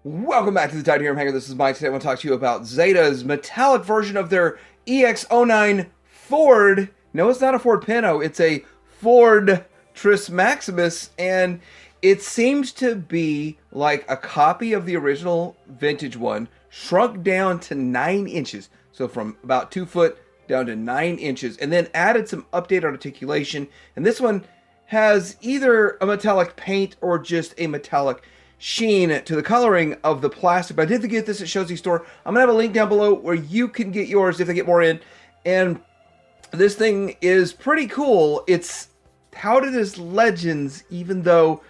Welcome back to the Titanium Hanger. This is Mike. Today I want to talk to you about Zeta's metallic version of their EX-09 Ford. No, it's not a Ford Pinto. It's a Ford Maximus, and it seems to be like a copy of the original vintage one, shrunk down to 9 inches. So from about 2 foot down to 9 inches, and then added some updated articulation. And this one has either a metallic paint or just a metallic sheen to the coloring of the plastic. But I did get this at Shozy Store. I'm gonna have a link down below where you can get yours if they get more in. And this thing is pretty cool. It's touted as Legends, even though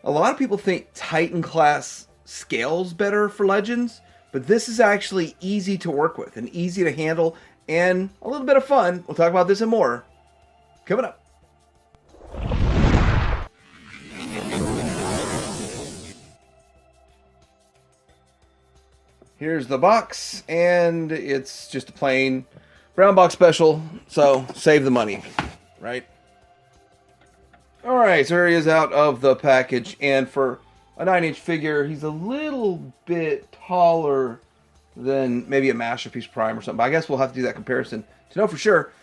a lot of people think Titan class scales better for Legends, but this is actually easy to work with and easy to handle and a little bit of fun. We'll talk about this and more coming up. Here's the box, and it's just a plain brown box special, so save the money, right? Alright, so here he is out of the package, and for a 9-inch figure, he's a little bit taller than maybe a Masterpiece Prime or something, but I guess we'll have to do that comparison to know for sure.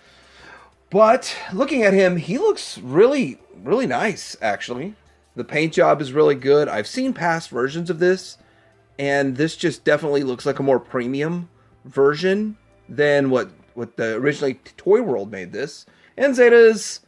But looking at him, he looks really, really nice, actually. The paint job is really good. I've seen past versions of this, and this just definitely looks like a more premium version than what the originally Toy World made this. And Zeta's,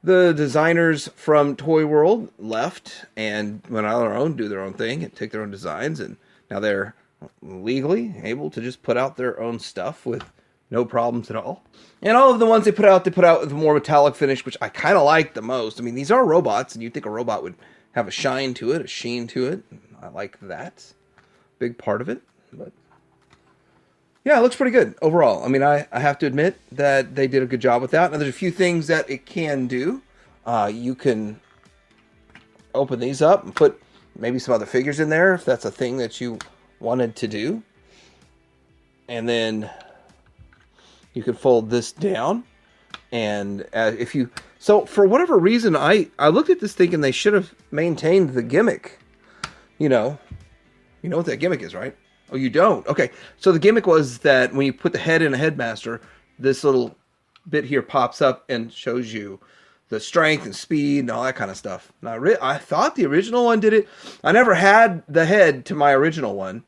the designers from Toy World left and went on their own, do their own thing, and take their own designs. And now they're legally able to just put out their own stuff with no problems at all. And all of the ones they put out with a more metallic finish, which I kind of like the most. I mean, these are robots, and you'd think a robot would have a shine to it, a sheen to it. I like that. Big part of it, but yeah, it looks pretty good overall. I mean, I have to admit that they did a good job with that. Now, there's a few things that it can do. You can open these up and put maybe some other figures in there if that's a thing that you wanted to do. And then you can fold this down. And if you... So, for whatever reason, I looked at this thinking they should have maintained the gimmick. You know what that gimmick is, right? Oh, you don't? Okay. So the gimmick was that when you put the head in a headmaster, this little bit here pops up and shows you the strength and speed and all that kind of stuff. Now, I thought the original one did it. I never had the head to my original one.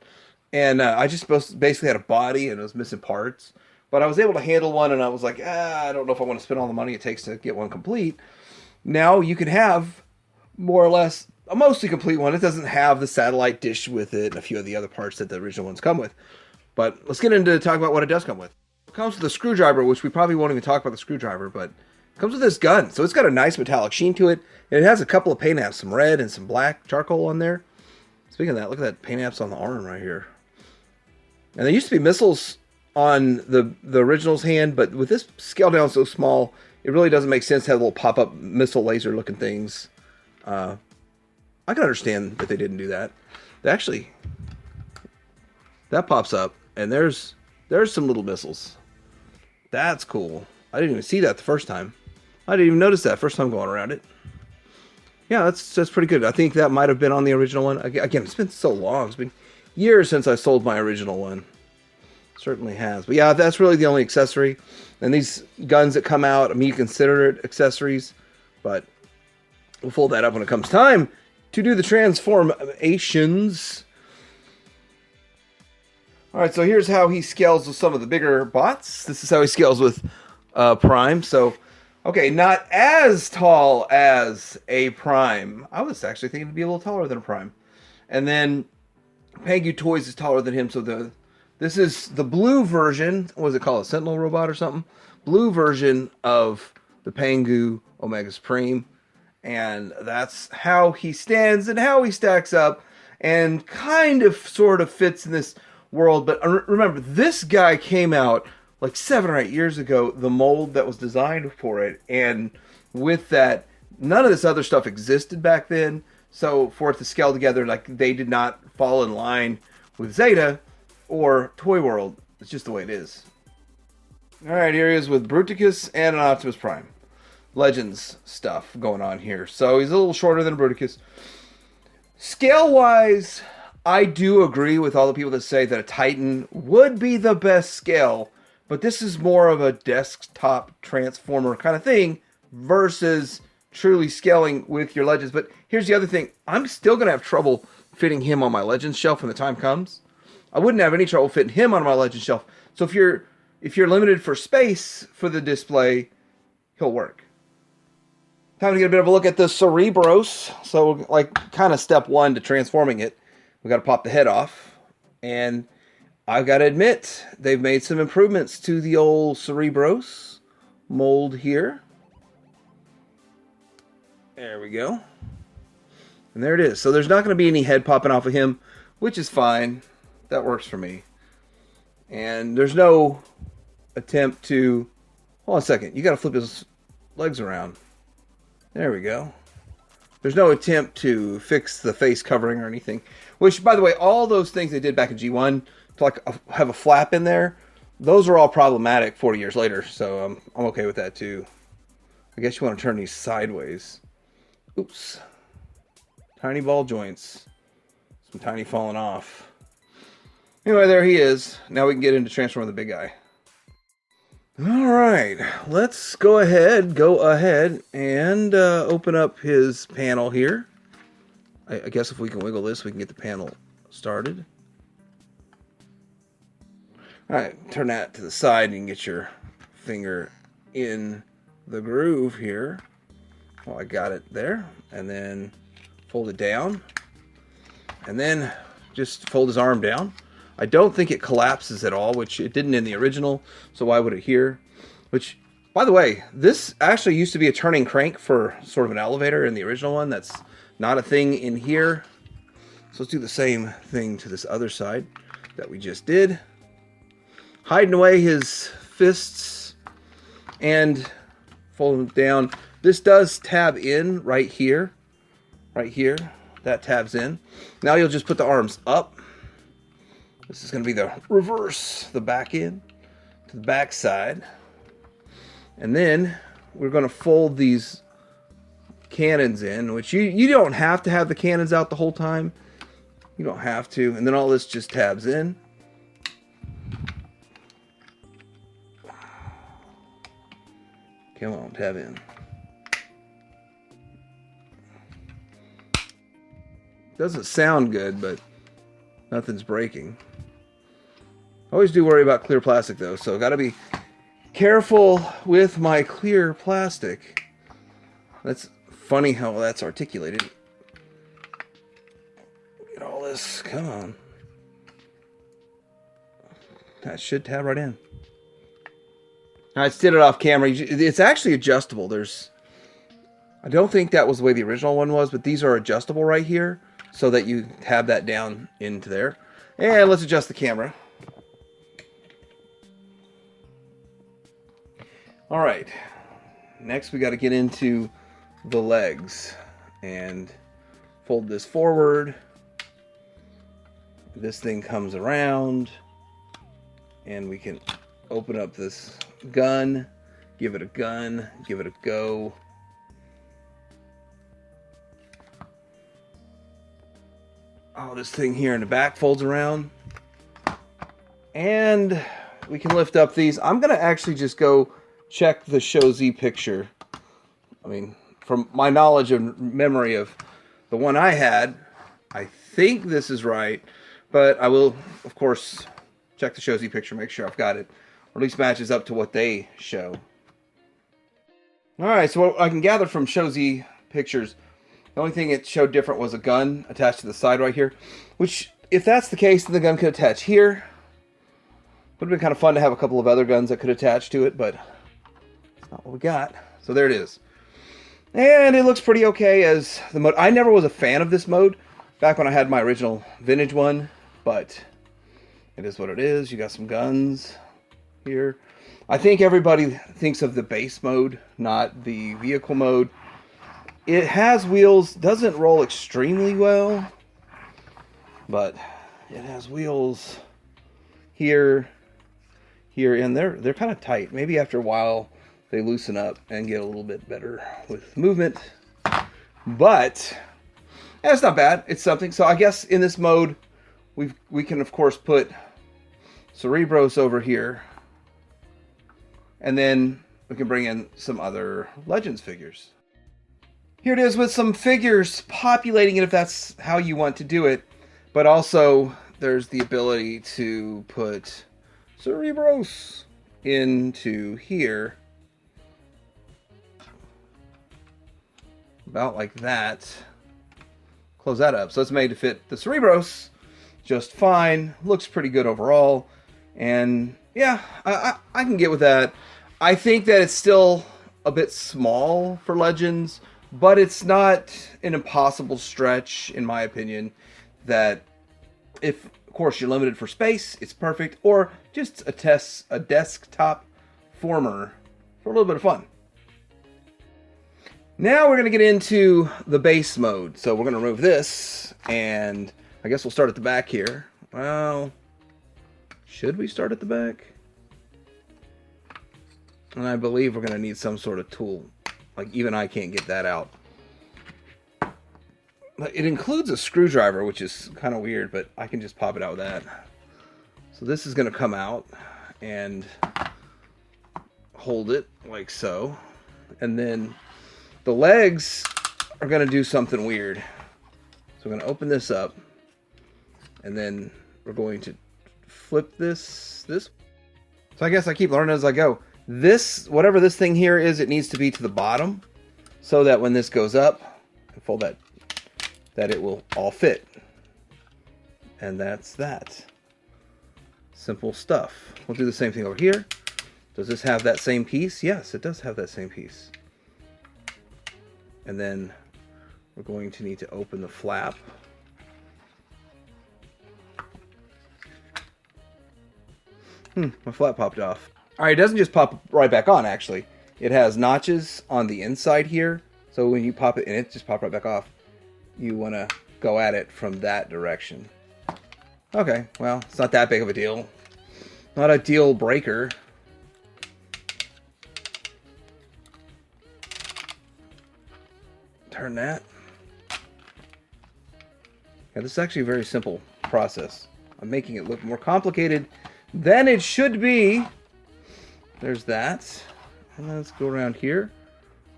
And I just basically had a body and it was missing parts. But I was able to handle one, and I was like, I don't know if I want to spend all the money it takes to get one complete. Now you can have more or less a mostly complete one. It doesn't have the satellite dish with it and a few of the other parts that the original ones come with. But let's get into talk about what it does come with. It comes with a screwdriver, which we probably won't even talk about the screwdriver, but it comes with this gun. So it's got a nice metallic sheen to it. And it has a couple of paint apps, some red and some black charcoal on there. Speaking of that, look at that paint apps on the arm right here. And there used to be missiles on the original's hand, but with this scale down so small, it really doesn't make sense to have little pop-up missile laser looking things. I can understand that they didn't do that. Actually, that pops up, and there's some little missiles. That's cool. I didn't even see that the first time. I didn't even notice that first time going around it. Yeah, that's pretty good. I think that might have been on the original one. Again, it's been so long. It's been years since I sold my original one. Certainly has. But yeah, that's really the only accessory. And these guns that come out, I mean, you consider it accessories, but we'll fold that up when it comes time to do the transformations. Alright, so here's how he scales with some of the bigger bots. This is how he scales with Prime. So, okay, not as tall as a Prime. I was actually thinking it'd be a little taller than a Prime. And then Pangu Toys is taller than him, so this is the blue version. What is it called? A Sentinel robot or something? Blue version of the Pangu Omega Supreme. And that's how he stands and how he stacks up and kind of sort of fits in this world. But remember, this guy came out like 7 or 8 years ago, the mold that was designed for it. And with that, none of this other stuff existed back then. So for it to scale together, like, they did not fall in line with Zeta or Toy World. It's just the way it is. Alright, here he is with Bruticus and an Optimus Prime. Legends stuff going on here. So he's a little shorter than Bruticus. Scale-wise, I do agree with all the people that say that a Titan would be the best scale, but this is more of a desktop transformer kind of thing versus truly scaling with your Legends. But here's the other thing. I'm still going to have trouble fitting him on my Legends shelf when the time comes. I wouldn't have any trouble fitting him on my Legends shelf. So if you're limited for space for the display, he'll work. Time to get a bit of a look at the Cerebros. So like kind of step one to transforming it. We got to pop the head off. And I've got to admit, they've made some improvements to the old Cerebros mold here. There we go. And there it is. So there's not going to be any head popping off of him, which is fine. That works for me. And there's no attempt to... Hold on a second. You got to flip his legs around. There we go. There's no attempt to fix the face covering or anything. Which, by the way, all those things they did back in G1 to like have a flap in there, those are all problematic 40 years later. So I'm okay with that too. I guess you want to turn these sideways. Oops. Tiny ball joints. Some tiny falling off. Anyway, there he is. Now we can get into transforming the big guy. Alright, let's go ahead and open up his panel here. I guess if we can wiggle this, we can get the panel started. Alright, turn that to the side and you can get your finger in the groove here. Oh, I got it there. And then fold it down. And then just fold his arm down. I don't think it collapses at all, which it didn't in the original, so why would it here? Which, by the way, this actually used to be a turning crank for sort of an elevator in the original one. That's not a thing in here. So let's do the same thing to this other side that we just did. Hiding away his fists and fold them down. This does tab in right here. Right here. That tabs in. Now you'll just put the arms up. This is going to be the reverse, the back end to the back side. And then we're going to fold these cannons in, which you don't have to have the cannons out the whole time. You don't have to. And then all this just tabs in. Come on, tab in. Doesn't sound good, but nothing's breaking. Always do worry about clear plastic though, so gotta be careful with my clear plastic. That's funny how that's articulated. Get all this, come on. That should tab right in. I just did it off camera. It's actually adjustable. I don't think that was the way the original one was, but these are adjustable right here so that you have that down into there. And let's adjust the camera. All right, next we got to get into the legs and fold this forward. This thing comes around and we can open up this gun, give it a go. Oh, this thing here in the back folds around. And we can lift up these. I'm going to actually just go check the Show Z picture. I mean, from my knowledge and memory of the one I had, I think this is right. But I will, of course, check the Show Z picture, make sure I've got it. Or at least matches up to what they show. Alright, so what I can gather from Show Z pictures, the only thing it showed different was a gun attached to the side right here. Which, if that's the case, then the gun could attach here. Would have been kind of fun to have a couple of other guns that could attach to it, but that's not what we got. So there it is. And it looks pretty okay as the mode. I never was a fan of this mode back when I had my original vintage one, but it is what it is. You got some guns here. I think everybody thinks of the base mode, not the vehicle mode. It has wheels, doesn't roll extremely well, but it has wheels here, and they're kind of tight. Maybe after a while they loosen up and get a little bit better with movement, but that's not bad. It's something. So I guess in this mode we can of course put Cerebros over here, and then we can bring in some other Legends figures. Here it is with some figures populating it if that's how you want to do it, but also there's the ability to put Cerebros into here, about like that. Close that up. So it's made to fit the Cerebros just fine. Looks pretty good overall. And yeah, I can get with that. I think that it's still a bit small for Legends, but it's not an impossible stretch, in my opinion, that if, of course, you're limited for space, it's perfect, or just a desktop former for a little bit of fun. Now we're going to get into the base mode. So we're going to remove this, and I guess we'll start at the back here. Well, should we start at the back? And I believe we're going to need some sort of tool. Like, even I can't get that out. It includes a screwdriver, which is kind of weird, but I can just pop it out with that. So this is going to come out and hold it like so. And then the legs are going to do something weird. So we're going to open this up, and then we're going to flip this. So I guess I keep learning as I go. This, whatever this thing here is, it needs to be to the bottom so that when this goes up and fold that it will all fit. And that's that. Simple stuff. We'll do the same thing over here. Does this have that same piece? Yes, it does have that same piece. And then we're going to need to open the flap. My flap popped off. Alright, it doesn't just pop right back on, actually. It has notches on the inside here. So when you pop it in, it just pops right back off. You want to go at it from that direction. Okay, well, it's not that big of a deal. Not a deal breaker. Turn that. Yeah, this is actually a very simple process. I'm making it look more complicated than it should be. There's that. And let's go around here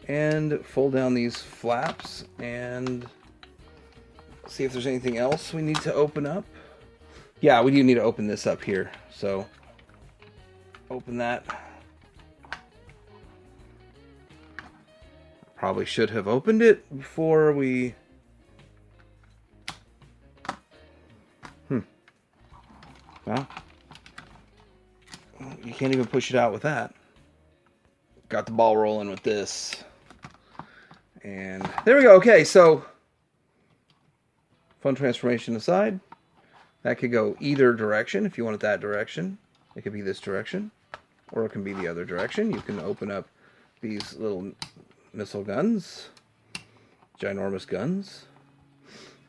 and fold down these flaps and see if there's anything else we need to open up. Yeah, we do need to open this up here. So open that. Probably should have opened it before we... Well, you can't even push it out with that. Got the ball rolling with this. And there we go. Okay, so fun transformation aside. That could go either direction if you want it that direction. It could be this direction, or it can be the other direction. You can open up these little missile guns, ginormous guns.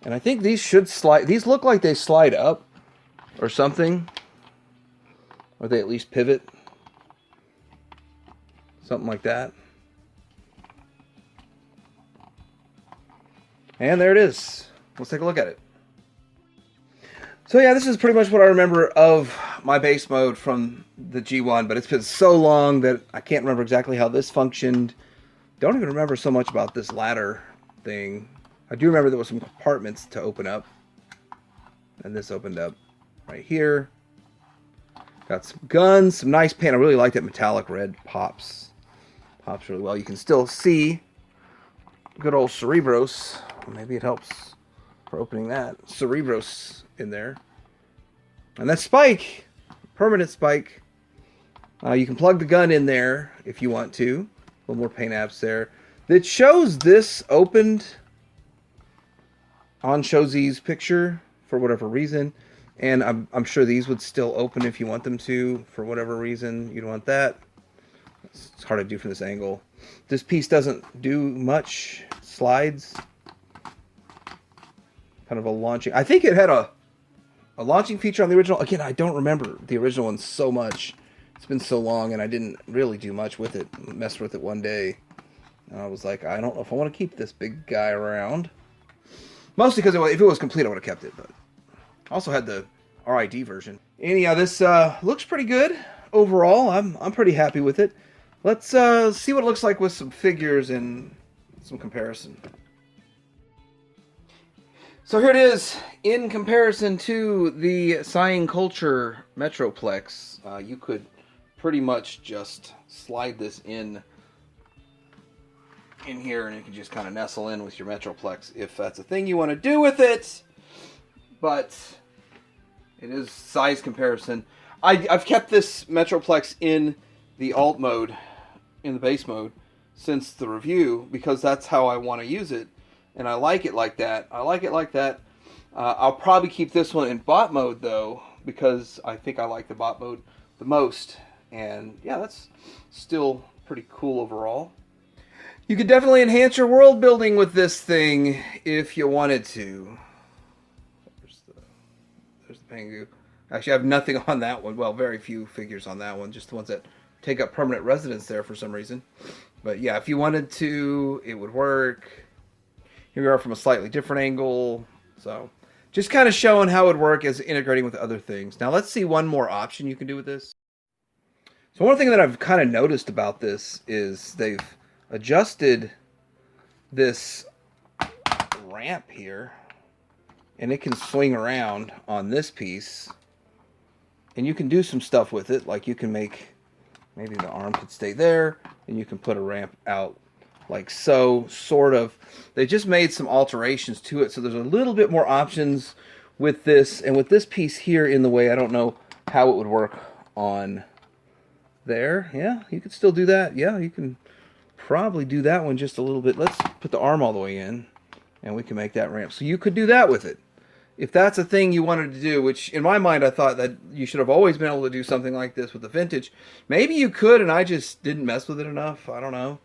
And I think these should slide. These look like they slide up or something. Or they at least pivot. Something like that. And there it is. Let's take a look at it. So yeah, this is pretty much what I remember of my base mode from the G1, but it's been so long that I can't remember exactly how this functioned. Don't even remember so much about this ladder thing. I do remember there was some compartments to open up. And this opened up right here. Got some guns, some nice paint. I really like that metallic red pops. Pops really well. You can still see good old Cerebros. Maybe it helps for opening that. Cerebros in there. And that spike, permanent spike. You can plug the gun in there if you want to. A little more paint apps there. That shows this opened on Shozi's picture for whatever reason. And I'm sure these would still open if you want them to, for whatever reason you'd want that. It's hard to do from this angle. This piece doesn't do much. It slides. Kind of a launching. I think it had a launching feature on the original. Again, I don't remember the original one so much. It's been so long, and I didn't really do much with it. Messed with it one day. And I was like, I don't know if I want to keep this big guy around. Mostly because if it was complete, I would have kept it, but Also had the RID version. Anyhow, this looks pretty good overall. I'm pretty happy with it. Let's see what it looks like with some figures and some comparison. So here it is in comparison to the Cyan Culture Metroplex. You could pretty much just slide this in here and it can just kind of nestle in with your Metroplex if that's a thing you want to do with it. But it is size comparison. I've kept this Metroplex in the alt mode, in the base mode, since the review because that's how I want to use it. And I like it like that. I'll probably keep this one in bot mode though because I think I like the bot mode the most. And yeah, that's still pretty cool overall. You could definitely enhance your world building with this thing if you wanted to. There's the Pengu. Actually, I have nothing on that one. Well, very few figures on that one. Just the ones that take up permanent residence there for some reason. But yeah, if you wanted to, it would work. Here we are from a slightly different angle. So just kind of showing how it would work as integrating with other things. Now let's see one more option you can do with this. So one thing that I've kind of noticed about this is they've adjusted this ramp here. And it can swing around on this piece. And you can do some stuff with it. Like you can make, maybe the arm could stay there. And you can put a ramp out like so, sort of. They just made some alterations to it. So there's a little bit more options with this. And with this piece here in the way, I don't know how it would work on there. Yeah, you could still do that. Yeah, you can probably do that one just a little bit. Let's put the arm all the way in. And we can make that ramp. So you could do that with it. If that's a thing you wanted to do, which in my mind I thought that you should have always been able to do something like this with the vintage. Maybe you could and I just didn't mess with it enough. I don't know.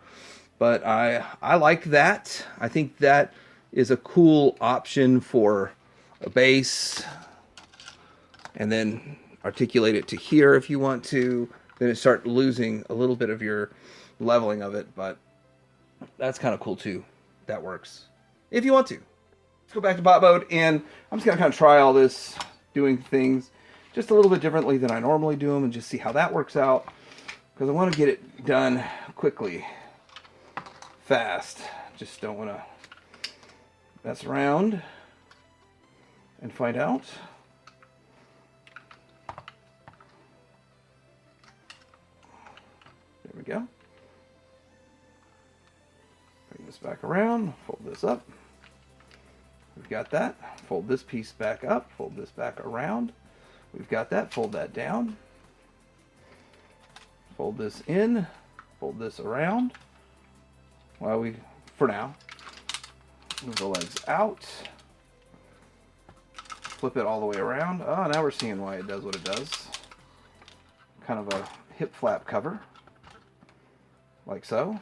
But I like that. I think that is a cool option for a base. And then articulate it to here if you want to. Then it start losing a little bit of your leveling of it. But that's kind of cool too. That works. If you want to. Let's go back to bot mode, and I'm just going to kind of try all this, doing things just a little bit differently than I normally do them, and just see how that works out, because I want to get it done quickly, fast. Just don't want to mess around and find out. There we go. Bring this back around, fold this up. We've got that. Fold this piece back up. Fold this back around. We've got that. Fold that down. Fold this in. Fold this around. Well, for now, move the legs out. Flip it all the way around. Oh, now we're seeing why it does what it does. Kind of a hip flap cover. Like so.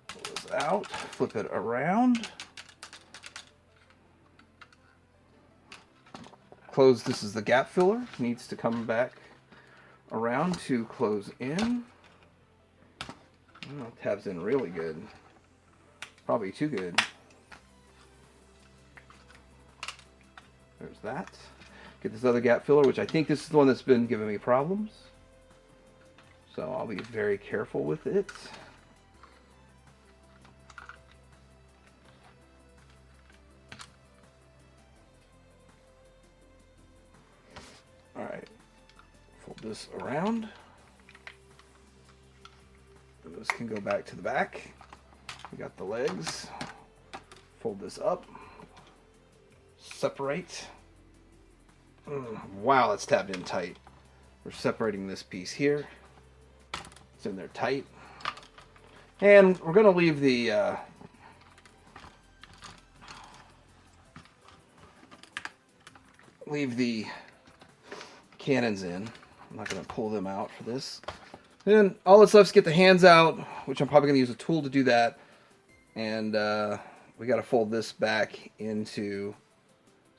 Pull this out. Flip it around. Close, this is the gap filler, needs to come back around to close in. Oh, tabs in really good. Probably too good. There's that. Get this other gap filler, which I think this is the one that's been giving me problems. So I'll be very careful with it. Alright, fold this around. This can go back to the back. We got the legs. Fold this up. Separate. Wow, that's tabbed in tight. We're separating this piece here. It's in there tight. And we're going to leave the cannons in. I'm not going to pull them out for this. Then all that's left is get the hands out, which I'm probably going to use a tool to do that. And we got to fold this back into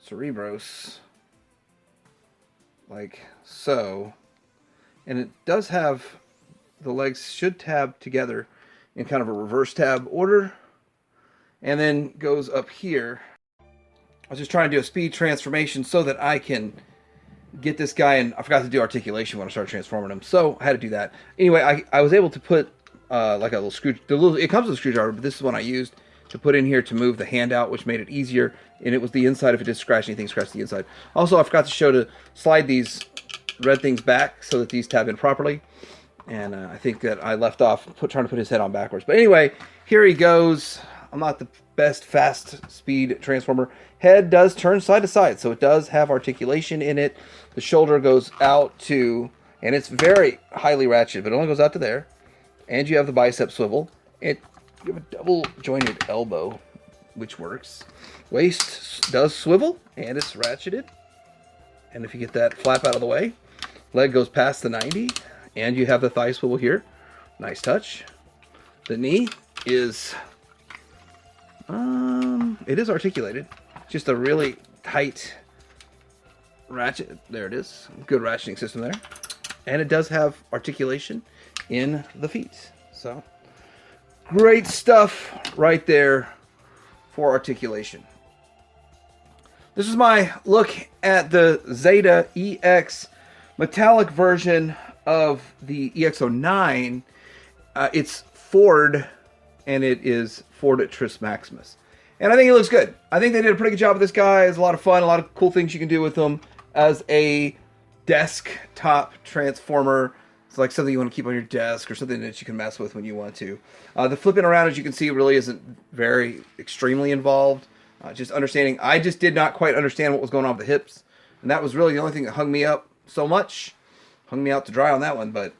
Cerebros, like so. And it does have, the legs should tab together in kind of a reverse tab order. And then goes up here. I was just trying to do a speed transformation so that I can get this guy, and I forgot to do articulation when I started transforming him, so I had to do that. Anyway, I was able to put like a little screw. It comes with a screwdriver, but this is one I used to put in here to move the hand out, which made it easier. And it was the inside. If it did scratch anything, scratch the inside. Also, I forgot to show to slide these red things back so that these tab in properly. And I think that I left off trying to put his head on backwards. But anyway, here he goes. I'm not the best fast speed transformer. Head does turn side to side, so it does have articulation in it. The shoulder goes out to, and it's very highly ratcheted, but it only goes out to there. And you have the bicep swivel. You have a double jointed elbow, which works. Waist does swivel, and it's ratcheted. And if you get that flap out of the way, leg goes past the 90, and you have the thigh swivel here. Nice touch. The knee is, it is articulated. Just a really tight ratchet. There it is. Good ratcheting system there. And it does have articulation in the feet. So, great stuff right there for articulation. This is my look at the Zeta EX metallic version of the EX-09. It's Ford, and it is Ford Tris Maximus. And I think it looks good. I think they did a pretty good job with this guy. It's a lot of fun, a lot of cool things you can do with him as a desktop transformer. It's like something you want to keep on your desk or something that you can mess with when you want to. The flipping around, as you can see, really isn't very extremely involved. Just understanding, I just did not quite understand what was going on with the hips. And that was really the only thing that hung me up so much. Hung me out to dry on that one, but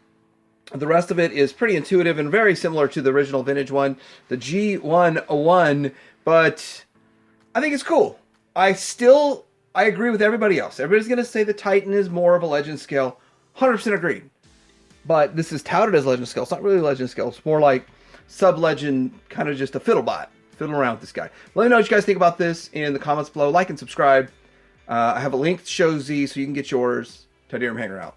the rest of it is pretty intuitive and very similar to the original vintage one, the G101, but I think it's cool. I agree with everybody else. Everybody's going to say the Titan is more of a legend scale. 100% agreed. But this is touted as legend scale. It's not really legend scale. It's more like sub-legend, kind of just a fiddlebot. Fiddling around with this guy. Let me know what you guys think about this in the comments below. Like and subscribe. I have a link to show Z so you can get yours. Teddy Hanger out.